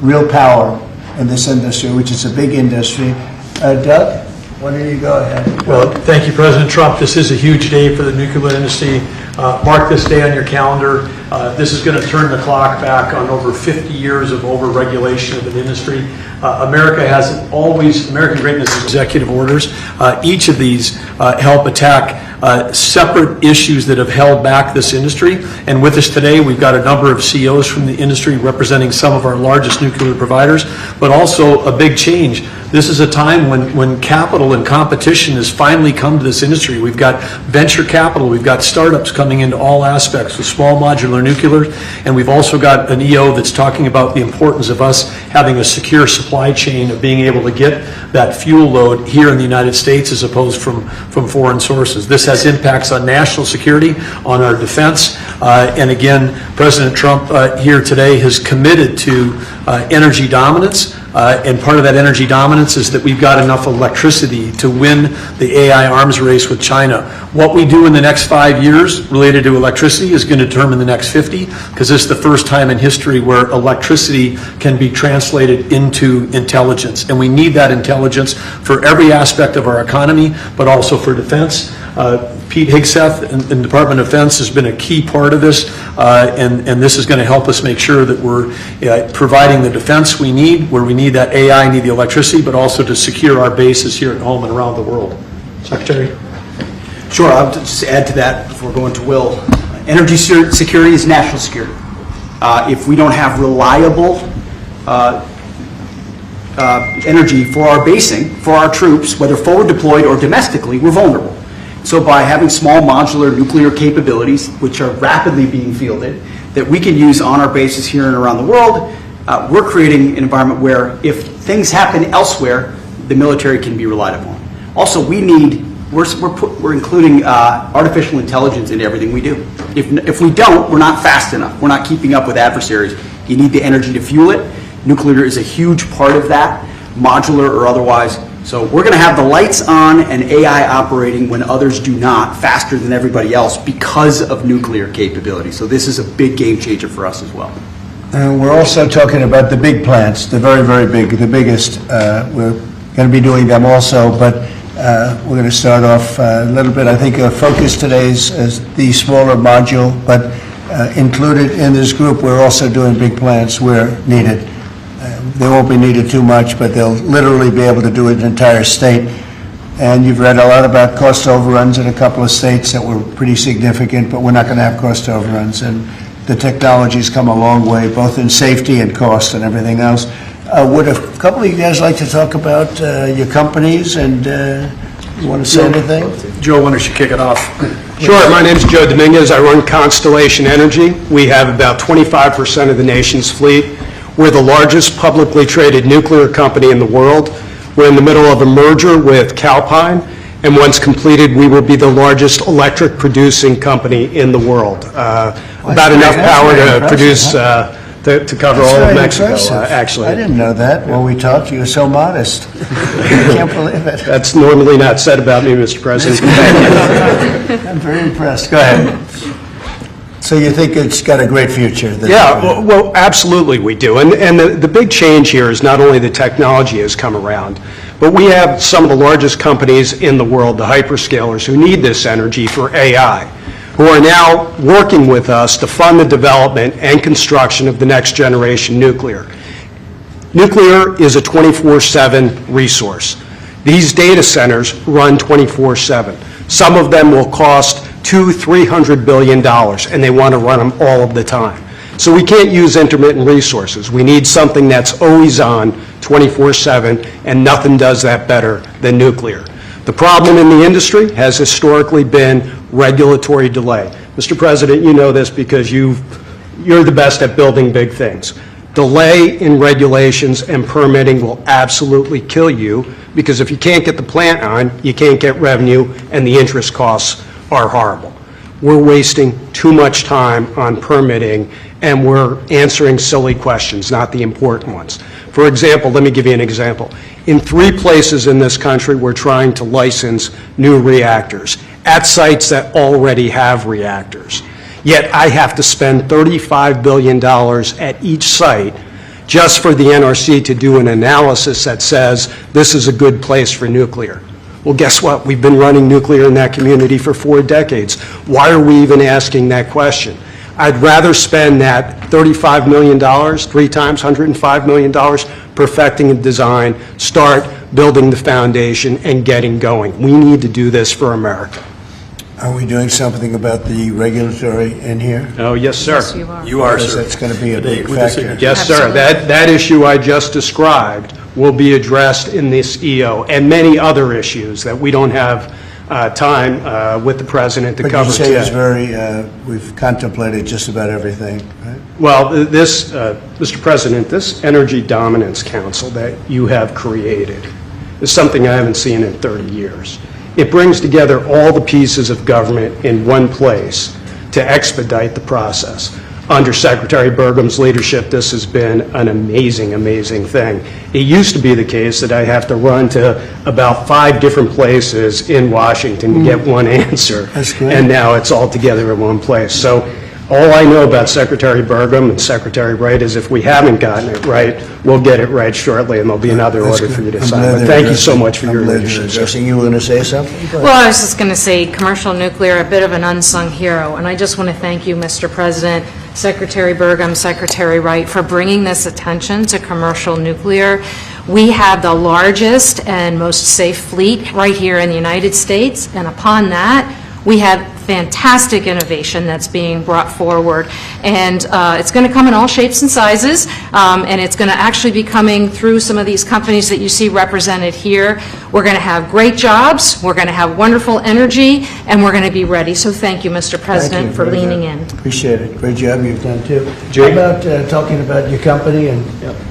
real power in this industry, which is a big industry. Doug, why don't you go ahead? Well, thank you, President Trump. This is a huge day for the nuclear industry. Mark this day on your calendar. This is going to turn the clock back on over 50 years of over-regulation of an industry. America has always, American greatness is executive orders. Each of these help attack separate issues that have held back this industry. And with us today, we've got a number of CEOs from the industry representing some of our largest nuclear providers, but also a big change. This is a time when capital and competition has finally come to this industry. We've got venture capital, we've got startups coming into all aspects with small modular nuclear, and we've also got an EO that's talking about the importance of us having a secure supply chain of being able to get that fuel load here in the United States as opposed from foreign sources. This has impacts on national security, on our defense, and again, President Trump here today has committed to energy dominance. And part of that energy dominance is that we've got enough electricity to win the AI arms race with China. What we do in the next 5 years related to electricity is going to determine the next 50, because this is the first time in history where electricity can be translated into intelligence. And we need that intelligence for every aspect of our economy, but also for defense. Pete Hegseth in the Department of Defense has been a key part of this, and this is going to help us make sure that we're providing the defense we need, where we need that AI, need the electricity, but also to secure our bases here at home and around the world. Secretary? Sure, I'll just add to that before going to Will. Energy security is national security. If we don't have reliable energy for our basing, for our troops, whether forward deployed or domestically, we're vulnerable. So by having small modular nuclear capabilities, which are rapidly being fielded, that we can use on our bases here and around the world, we're creating an environment where if things happen elsewhere, the military can be relied upon. Also, we're including artificial intelligence in everything we do. If we don't, we're not fast enough. We're not keeping up with adversaries. You need the energy to fuel it. Nuclear is a huge part of that, modular or otherwise. So we're going to have the lights on and AI operating when others do not, faster than everybody else because of nuclear capability. So this is a big game changer for us as well. And we're also talking about the big plants, the very, very big, the biggest. We're going to be doing them also, but we're going to start off a little bit. I think our focus today is the smaller module, but included in this group, we're also doing big plants where needed. They won't be needed too much, but they'll literally be able to do an entire state. And you've read a lot about cost overruns in a couple of states that were pretty significant, but we're not going to have cost overruns. And the technology's come a long way, both in safety and cost and everything else. Would a couple of you guys like to talk about your companies, and you want to say anything? Joe, why don't you kick it off? Sure. My name is Joe Dominguez. I run Constellation Energy. We have about 25% of the nation's fleet. We're the largest publicly traded nuclear company in the world. We're in the middle of a merger with Calpine, and once completed, we will be the largest electric producing company in the world. About enough power to produce, to cover all of Mexico, actually. I didn't know that. When we talked, you were so modest. I can't believe it. That's normally not said about me, Mr. President. I'm very impressed. Go ahead. So you think it's got a great future? Yeah, well, absolutely we do. And the big change here is not only the technology has come around, but we have some of the largest companies in the world, the hyperscalers, who need this energy for AI, who are now working with us to fund the development and construction of the next generation nuclear. Nuclear is a 24/7 resource. These data centers run 24/7. Some of them will cost $200–300 billion, and they want to run them all of the time. So we can't use intermittent resources. We need something that's always on 24/7, and nothing does that better than nuclear. The problem in the industry has historically been regulatory delay. Mr. President, you know this because you're the best at building big things. Delay in regulations and permitting will absolutely kill you, because if you can't get the plant on, you can't get revenue, and the interest costs are horrible. We're wasting too much time on permitting, and we're answering silly questions, not the important ones. For example, let me give you an example. In 3 places in this country, we're trying to license new reactors at sites that already have reactors. Yet I have to spend $35 billion at each site just for the NRC to do an analysis that says this is a good place for nuclear. Well, guess what? We've been running nuclear in that community for 4 decades. Why are we even asking that question? I'd rather spend that $35 million, 3 times $105 million, perfecting a design, start building the foundation, and getting going. We need to do this for America. Are we doing something about the regulatory in here? Oh, yes, sir. Yes, you are. You are, Because sir. that's going to be a big With the factor. signature. Yes, sir. Absolutely. That issue I just described will be addressed in this EO and many other issues that we don't have time with the president to But cover you say it's today. very, we've contemplated just about everything, right? Well, this, Mr. President, this Energy Dominance Council that you have created is something I haven't seen in 30 years. It brings together all the pieces of government in one place to expedite the process. Under Secretary Burgum's leadership, this has been an amazing, amazing thing. It used to be the case that I have to run to about 5 different places in Washington to get one answer. That's great. And now it's all together in one place. So all I know about Secretary Burgum and Secretary Wright is if we haven't gotten it right, we'll get it right shortly, and there'll be another That's order for you good. to I'm sign. glad But they're thank you so addressing- much for your I'm glad they're leadership, sir. addressing. You were going to say something? Go ahead. Well, I was just going to say, commercial nuclear, a bit of an unsung hero, and I just want to thank you, Mr. President, Secretary Burgum, Secretary Wright, for bringing this attention to commercial nuclear. We have the largest and most safe fleet right here in the United States, and upon that, we have fantastic innovation that's being brought forward. And it's going to come in all shapes and sizes, and it's going to actually be coming through some of these companies that you see represented here. We're going to have great jobs, we're going to have wonderful energy, and we're going to be ready. So thank you, Mr. President, Thank you for very leaning much. in. Appreciate it. Great job you've done, too. Jake? How about talking about your company and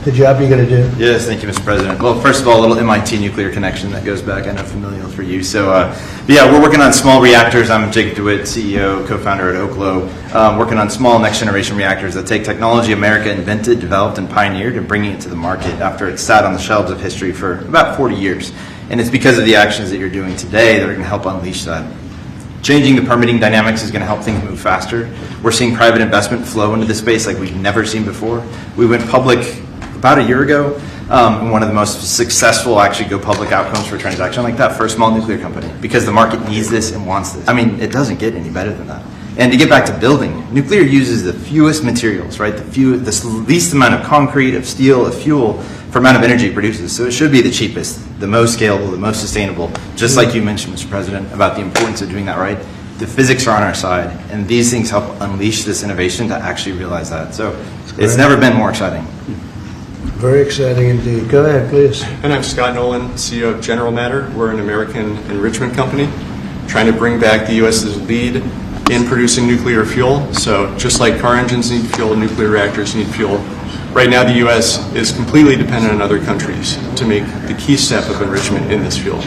the job you're going to do? Yes, thank you, Mr. President. Well, first of all, a little MIT nuclear connection that goes back, I know, familial for you. So, but yeah, we're working on small reactors. I'm Jake DeWitt, CEO, co-founder at Oklo, working on small next-generation reactors that take technology America invented, developed, and pioneered and bringing it to the market after it sat on the shelves of history for about 40 years. And it's because of the actions that you're doing today that are going to help unleash that. Changing the permitting dynamics is going to help things move faster. We're seeing private investment flow into this space like we've never seen before. We went public about a year ago, and one of the most successful actually go public outcomes for a transaction like that for a small nuclear company, because the market needs this and wants this. I mean, it doesn't get any better than that. And to get back to building, nuclear uses the fewest materials, right? The least amount of concrete, of steel, of fuel for amount of energy it produces. So it should be the cheapest, the most scalable, the most sustainable. Just like you mentioned, Mr. President, about the importance of doing that right. The physics are on our side, and these things help unleash this innovation to actually realize that. So it's never been more exciting. Very exciting indeed. Go ahead, please. And I'm Scott Nolan, CEO of General Matter. We're an American enrichment company trying to bring back the U.S.'s lead in producing nuclear fuel. So just like car engines need fuel, nuclear reactors need fuel. Right now, the U.S. is completely dependent on other countries to make the key step of enrichment in this fuel.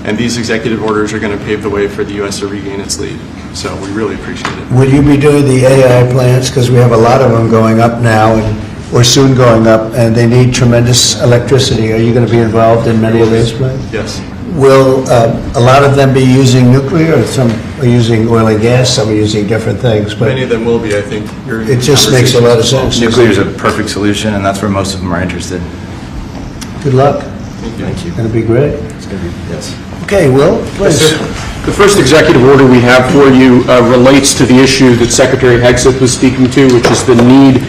And these executive orders are going to pave the way for the U.S. to regain its lead. So we really appreciate it. Will you be doing the AI plants? Because we have a lot of them going up now, or soon going up, and they need tremendous electricity. Are you going to be involved in many of those plants? Yes. Will a lot of them be using nuclear, or some are using oil and gas, some are using different things? But Many of them will be, I think. it just makes a lot of sense. Nuclear is a perfect solution, and that's where most of them are interested. Good luck. Thank you. It's going to be great. It's going to be, yes. Okay, Will, please. The first executive order we have for you relates to the issue that Secretary Hegseth was speaking to, which is the need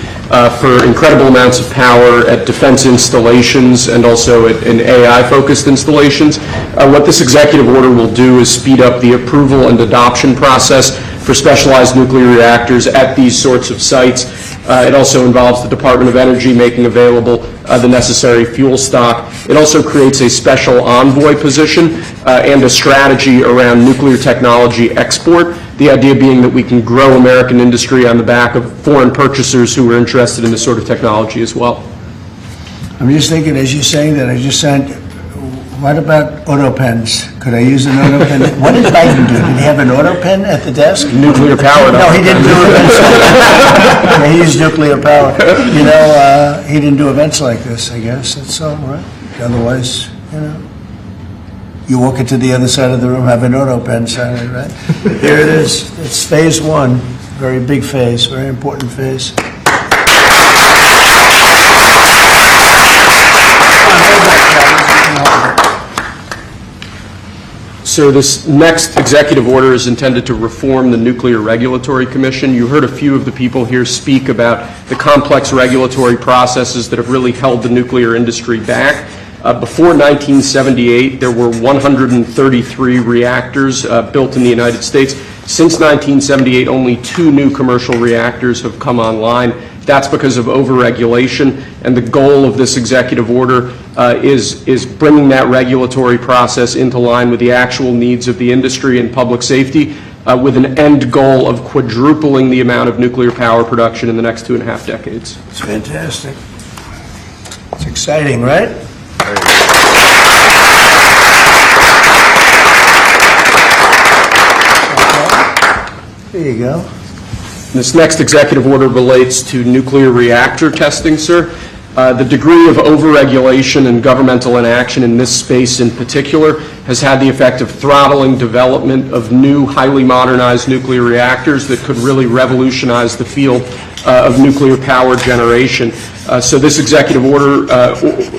for incredible amounts of power at defense installations and also in AI-focused installations. What this executive order will do is speed up the approval and adoption process for specialized nuclear reactors at these sorts of sites. It also involves the Department of Energy making available the necessary fuel stock. It also creates a special envoy position and a strategy around nuclear technology export, the idea being that we can grow American industry on the back of foreign purchasers who are interested in this sort of technology as well. I'm just thinking, as you're saying that, I just said, what about auto pens? Could I use an auto pen? What did Biden do? Did he have an auto pen at the desk? Nuclear powered. No, he didn't do events like this. He used nuclear power. You know, he didn't do events like this, I guess. That's all right. Otherwise, you know, you walk into the other side of the room, have an auto pen sign, right? Here it is. It's phase one. Very big phase, very important phase. Sir, this next executive order is intended to reform the Nuclear Regulatory Commission. You heard a few of the people here speak about the complex regulatory processes that have really held the nuclear industry back. Before 1978, there were 133 reactors built in the United States. Since 1978, only 2 new commercial reactors have come online. That's because of overregulation, and the goal of this executive order is bringing that regulatory process into line with the actual needs of the industry and public safety, with an end goal of quadrupling the amount of nuclear power production in the next 2.5 decades. It's fantastic. It's exciting, right? There you go. This next executive order relates to nuclear reactor testing, sir. The degree of overregulation and governmental inaction in this space in particular has had the effect of throttling development of new, highly modernized nuclear reactors that could really revolutionize the field of nuclear power generation. So this executive order,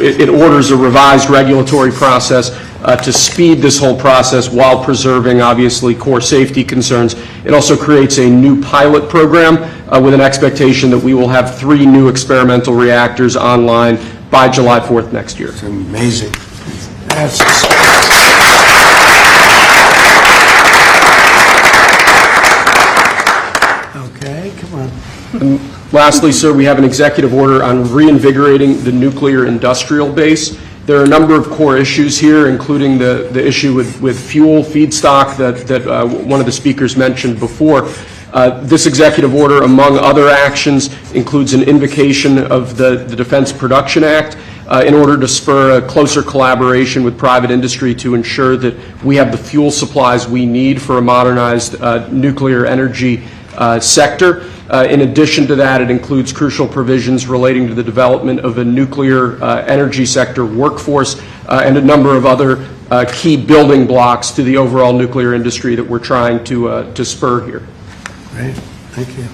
it orders a revised regulatory process to speed this whole process while preserving, obviously, core safety concerns. It also creates a new pilot program with an expectation that we will have 3 new experimental reactors online by July 4th next year. It's amazing. That's okay, come on. And lastly, sir, we have an executive order on reinvigorating the nuclear industrial base. There are a number of core issues here, including the issue with fuel feedstock that one of the speakers mentioned before. This executive order, among other actions, includes an invocation of the Defense Production Act in order to spur a closer collaboration with private industry to ensure that we have the fuel supplies we need for a modernized nuclear energy sector. In addition to that, it includes crucial provisions relating to the development of a nuclear energy sector workforce and a number of other key building blocks to the overall nuclear industry that we're trying to spur here. Great, thank you.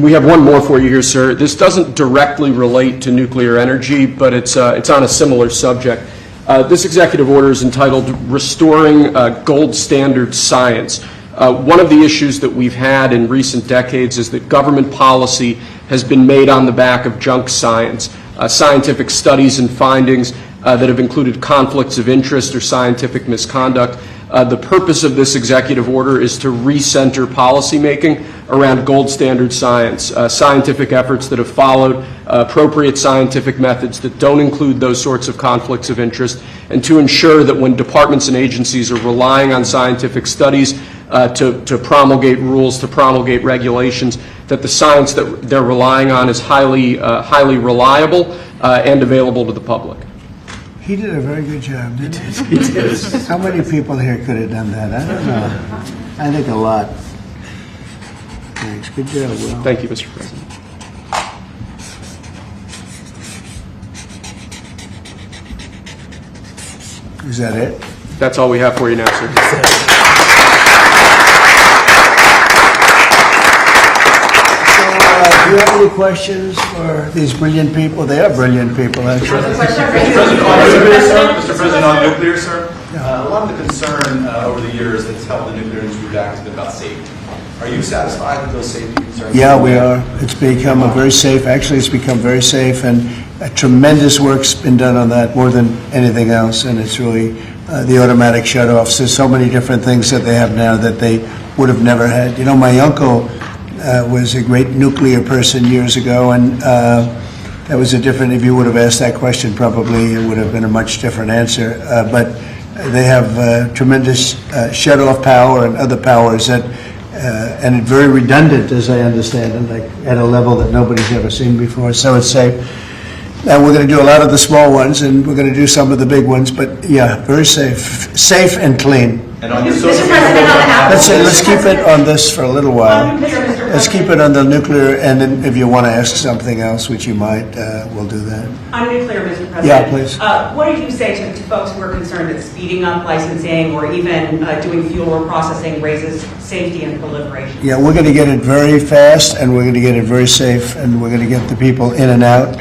We have one more for you here, sir. This doesn't directly relate to nuclear energy, but it's on a similar subject. This executive order is entitled Restoring Gold Standard Science. One of the issues that we've had in recent decades is that government policy has been made on the back of junk science, scientific studies and findings that have included conflicts of interest or scientific misconduct. The purpose of this executive order is to recenter policymaking around gold standard science, scientific efforts that have followed appropriate scientific methods that don't include those sorts of conflicts of interest, and to ensure that when departments and agencies are relying on scientific studies to promulgate rules, to promulgate regulations, that the science that they're relying on is highly reliable and available to the public. He did a very good job, didn't he? He did. How many people here could have done that? I don't know. I think a lot. Thanks. Good job, Will. Thank you, Mr. President. Is that it? That's all we have for you now, sir. Do you have any questions for these brilliant people? They are brilliant people, actually. Mr. President, on nuclear, sir, a lot of the concern over the years that's held the nuclear industry back has been about safety. Are you satisfied with those safety concerns? Yeah, we are. It's become a very safe, actually it's become very safe, and tremendous work's been done on that, more than anything else, and it's really the automatic shutoffs. There's so many different things that they have now that they would have never had. You know, my uncle was a great nuclear person years ago, and that was a different, if you would have asked that question, probably it would have been a much different answer. But they have tremendous shut-off power and other powers that, and it's very redundant, as I understand it, like at a level that nobody's ever seen before, so it's safe. And we're going to do a lot of the small ones, and we're going to do some of the big ones, but yeah, very safe. Safe and clean. And on your Mr. social President, on Apple. Let's keep it on this for a little while. Let's keep it on the nuclear, and then if you want to ask something else, which you might, we'll do that. On nuclear, Mr. President. Yeah, please. What did you say to folks who are concerned that speeding up licensing or even doing fuel reprocessing raises safety and proliferation? Yeah, we're going to get it very fast, and we're going to get it very safe, and we're going to get the people in and out,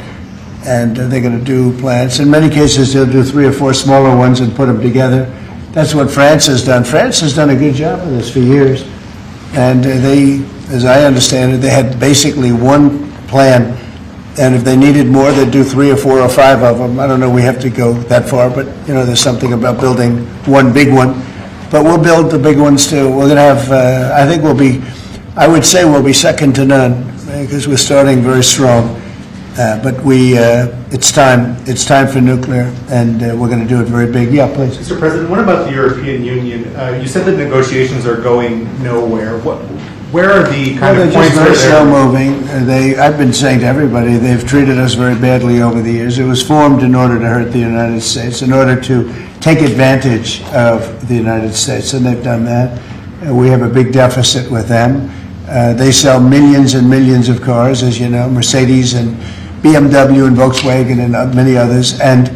and they're going to do plants. In many cases, they'll do 3 or 4 smaller ones and put them together. That's what France has done. France has done a good job of this for years, and they, as I understand it, they had basically one plan, and if they needed more, they'd do 3 or 4 or 5 of them. I don't know we have to go that far, but, you know, there's something about building one big one. But we'll build the big ones too. We're going to have, I think I would say we'll be second to none, because we're starting very strong. But it's time for nuclear, and we're going to do it very big. Yeah, please. Mr. President, what about the European Union? You said that negotiations are going nowhere. Where are the kind Well, of they're points just very slow where moving. I've been saying to everybody, they've treated us very badly over the years. It was formed in order to hurt the United States, in order to take advantage of the United States, and they've done that. We have a big deficit with them. They sell millions and millions of cars, as you know, Mercedes and BMW and Volkswagen and many others, and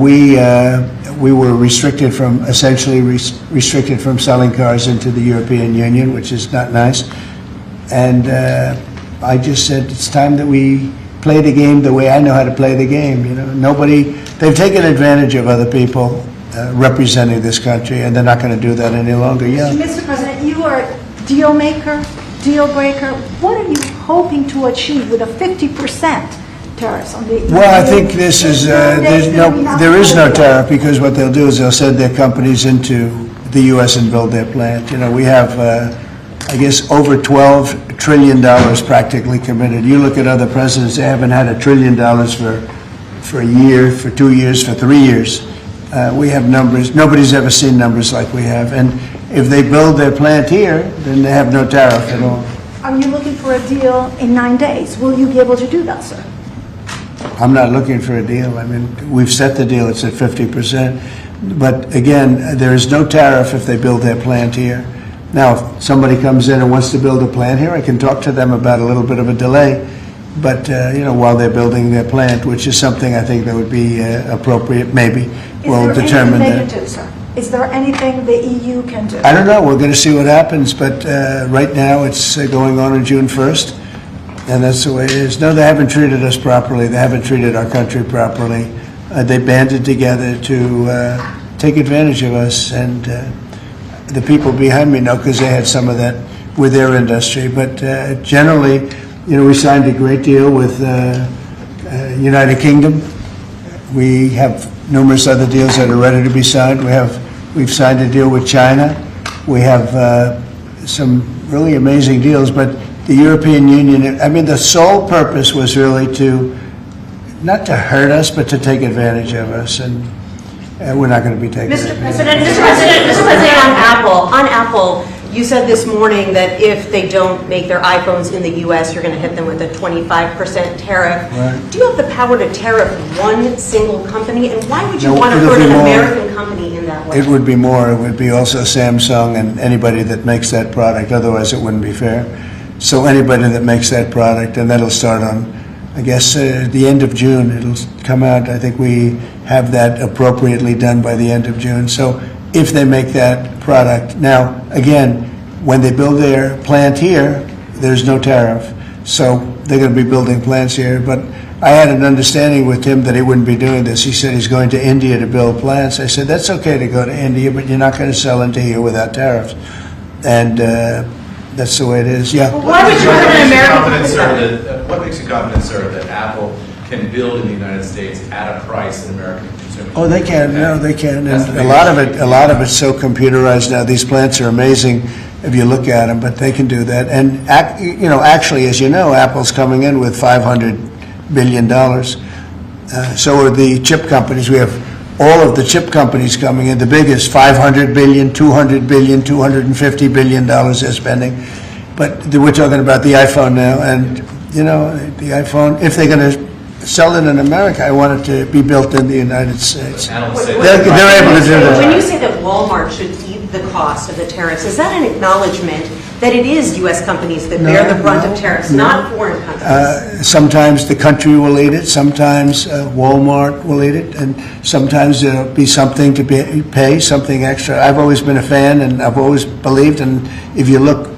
we were restricted from, essentially restricted from selling cars into the European Union, which is not nice. And I just said it's time that we play the game the way I know how to play the game. You know, they've taken advantage of other people representing this country, and they're not going to do that any longer. Yeah. Mr. President, you are a deal maker, deal breaker. What are you hoping to achieve with a 50% tariffs on the? Well, I think this is there is no tariff, because what they'll do is they'll send their companies into the U.S. and build their plant. You know, we have I guess over $12 trillion practically committed. You look at other presidents; they haven't had $1 trillion for a year, for 2 years, for 3 years. We have numbers. Nobody's ever seen numbers like we have. And if they build their plant here, then they have no tariff at all. Are you looking for a deal in 9 days? Will you be able to do that, sir? I'm not looking for a deal. I mean, we've set the deal. It's at 50%. But again, there is no tariff if they build their plant here. Now, if somebody comes in and wants to build a plant here, I can talk to them about a little bit of a delay. But, you know, while they're building their plant, which is something I think that would be appropriate, maybe, we'll determine that. Is there anything they can do, sir? Is there anything the EU can do? I don't know. We're going to see what happens. But right now, it's going on June 1st. And that's the way it is. No, they haven't treated us properly. They haven't treated our country properly. They banded together to take advantage of us. And the people behind me know, because they had some of that with their industry. But generally, you know, we signed a great deal with United Kingdom. We have numerous other deals that are ready to be signed. We've signed a deal with China. We have some really amazing deals. But the European Union, I mean, the sole purpose was really not to hurt us, but to take advantage of us. And we're not going to be taking advantage. Mr. President, on Apple, you said this morning that if they don't make their iPhones in the U.S., you're going to hit them with a 25% tariff. Right. Do you have the power to tariff one single company? And why would you No, want to it'll hurt be an more. American company in that way? It would be more. It would be also Samsung and anybody that makes that product. Otherwise, it wouldn't be fair. So anybody that makes that product, and that'll start on, I guess, the end of June. It'll come out. I think we have that appropriately done by the end of June. So if they make that product. Now, again, when they build their plant here, there's no tariff. So they're going to be building plants here. But I had an understanding with him that he wouldn't be doing this. He said he's going to India to build plants. I said, that's okay to go to India, but you're not going to sell into here without tariffs. And that's the way it is. Yeah. Why would you hurt an American company? What makes you confident, sir, that Apple can build in the United States at a price that American consumers? Oh, they can. No, they can. And a lot of it's so computerized now. These plants are amazing if you look at them, but they can do that. And you know, actually, as you know, Apple's coming in with $500 billion. So are the chip companies. We have all of the chip companies coming in. The biggest, $500 billion, $200 billion, $250 billion they're spending. But we're talking about the iPhone now, and you know, the iPhone, if they're going to sell it in America, I want it to be built in the United States. They're able to do that. When you say that Walmart should eat the cost of the tariffs? Is that an acknowledgement that it is U.S. companies that bear the brunt of tariffs, not foreign countries? Sometimes the country will eat it, sometimes Walmart will eat it, and sometimes there'll be something to pay, something extra. I've always been a fan, and I've always believed, and if you look,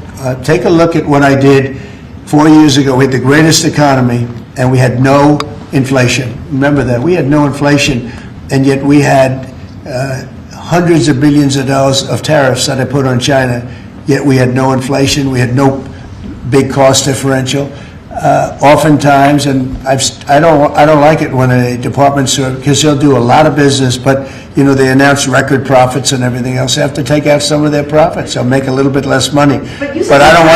take a look at what I did 4 years ago. We had the greatest economy, and we had no inflation. Remember that. We had no inflation, and yet we had hundreds of billions of dollars of tariffs that I put on China, yet we had no inflation, we had no big cost differential. Oftentimes, and I don't like it when a department store, because they'll do a lot of business, but you know, they announce record profits and everything else. They have to take out some of their profits. They'll make a little bit less money. But I don't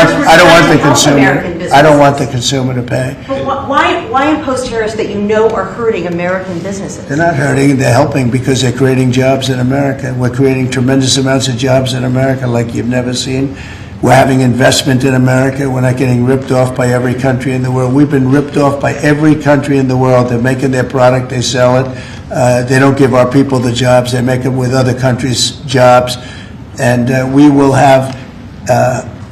want the consumer. I don't want the consumer to pay. But why impose tariffs that you know are hurting American businesses? They're not hurting, they're helping, because they're creating jobs in America. We're creating tremendous amounts of jobs in America like you've never seen. We're having investment in America. We're not getting ripped off by every country in the world. We've been ripped off by every country in the world. They're making their product, they sell it. They don't give our people the jobs. They make them with other countries' jobs. And we will have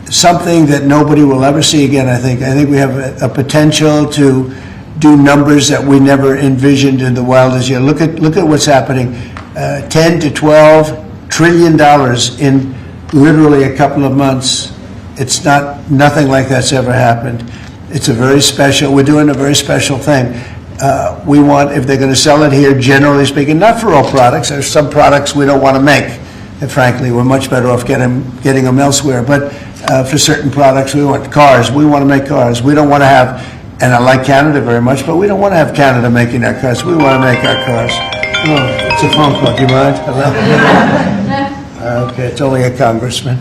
something that nobody will ever see again, I think. I think we have a potential to do numbers that we never envisioned in the wildest year. Look at what's happening. 10 to 12 trillion dollars in literally a couple of months. It's nothing like that's ever happened. It's we're doing a very special thing. We want, if they're going to sell it here, generally speaking, not for all products. There's some products we don't want to make. And frankly, we're much better off getting them elsewhere. But for certain products, we want cars. We want to make cars. We don't want to have, and I like Canada very much, but we don't want to have Canada making our cars. We want to make our cars. Oh, it's a phone call. Do you mind? Hello? Okay, it's only a congressman.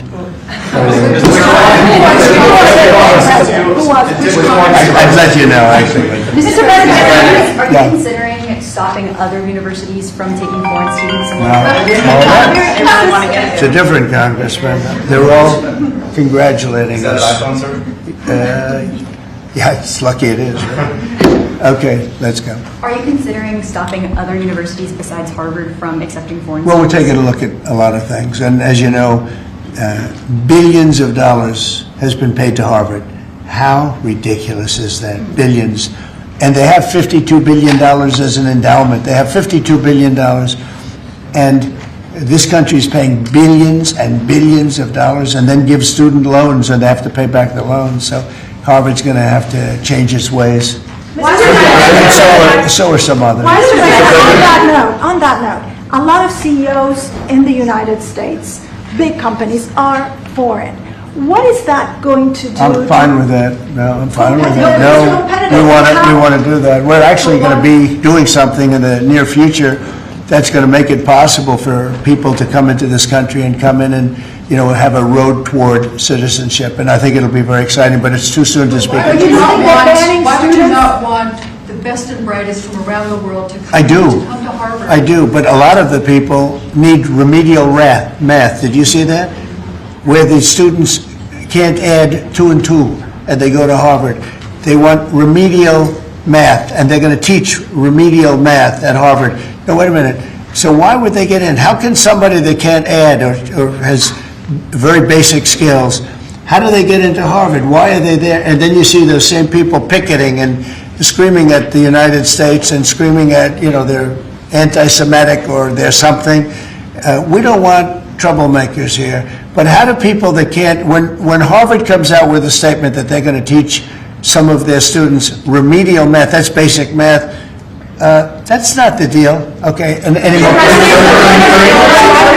I'd let you know, actually. Mr. President, are you Yeah. considering stopping other universities from taking foreign students? It's a different congressman. They're all congratulating us. Is that an iPhone, sir? Yeah, it's lucky it is, right? Okay, let's go. Are you considering stopping other universities besides Harvard from accepting foreign Well, we're students? taking a look at a lot of things, and as you know, billions of dollars has been paid to Harvard. How ridiculous is that? Billions. And they have $52 billion as an endowment. They have $52 billion, and this country is paying billions and billions of dollars and then gives student loans, and they have to pay back the loans. So Harvard's going to have to change its ways. So are some others. On that note, a lot of CEOs in the United States, big companies, are foreign. What is that going to do? I'm fine with that. No, I'm fine with that. Competitive. No, we want to do that. We're actually going to be doing something in the near future that's going to make it possible for people to come into this country and come in and, you know, have a road toward citizenship. And I think it'll be very exciting, but it's too soon to speak. Why would you not want the best and brightest from around the world to come, I do. to come to Harvard? I do, but a lot of the people need remedial math. Did you see that? Where the students can't add 2 and 2, and they go to Harvard. They want remedial math, and they're going to teach remedial math at Harvard. Now, wait a minute. So why would they get in? How can somebody that can't add or has very basic skills, how do they get into Harvard? Why are they there? And then you see those same people picketing and screaming at the United States and screaming at, you know, they're anti-Semitic or they're something. We don't want troublemakers here. But how do people that can't, when Harvard comes out with a statement that they're going to teach some of their students remedial math, that's basic math, that's not the deal. Okay, and anymore.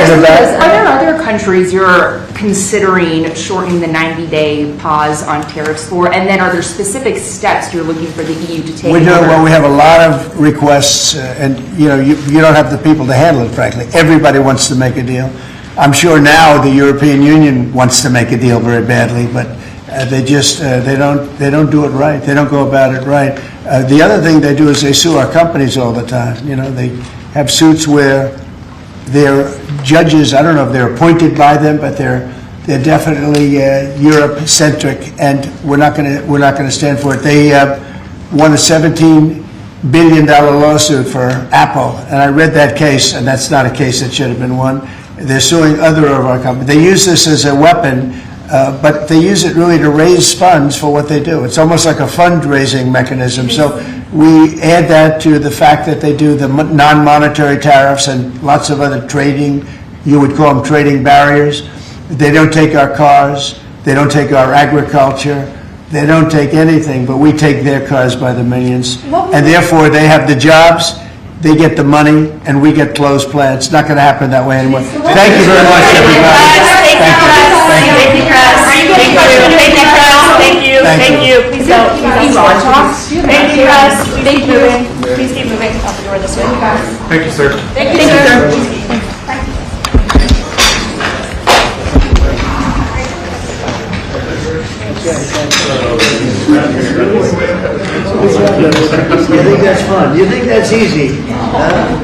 Are there other countries you're considering shortening the 90-day pause on tariffs for? And then are there specific steps you're looking for the EU to take? We're doing well. We have a lot of requests, and you know, you don't have the people to handle it. Frankly, everybody wants to make a deal. I'm sure now the European Union wants to make a deal very badly, but they just they don't do it right. They don't go about it right. The other thing they do is they sue our companies all the time. You know, they have suits where their judges, I don't know if they're appointed by them, but they're definitely Europe-centric, and we're not going to stand for it. They won a $17 billion lawsuit for Apple, and I read that case, and that's not a case that should have been won. They're suing other of our companies. They use this as a weapon, but they use it really to raise funds for what they do. It's almost like a fundraising mechanism. So we add that to the fact that they do the non-monetary tariffs and lots of other trading, you would call them trading barriers. They don't take our cars. They don't take our agriculture. They don't take anything, but we take their cars by the millions. And therefore, they have the jobs, they get the money, and we get closed plants. It's not going to happen that way anymore. Thank you very much, everybody. Thank you. Thank you, Chris. Thank you, Chris. Thank you. Thank you. Please don't. Thank you, Chris. Please keep moving. Please keep moving. Out the door this way. Thank you, sir. Thank you, sir. You think that's fun? You think that's easy? Huh?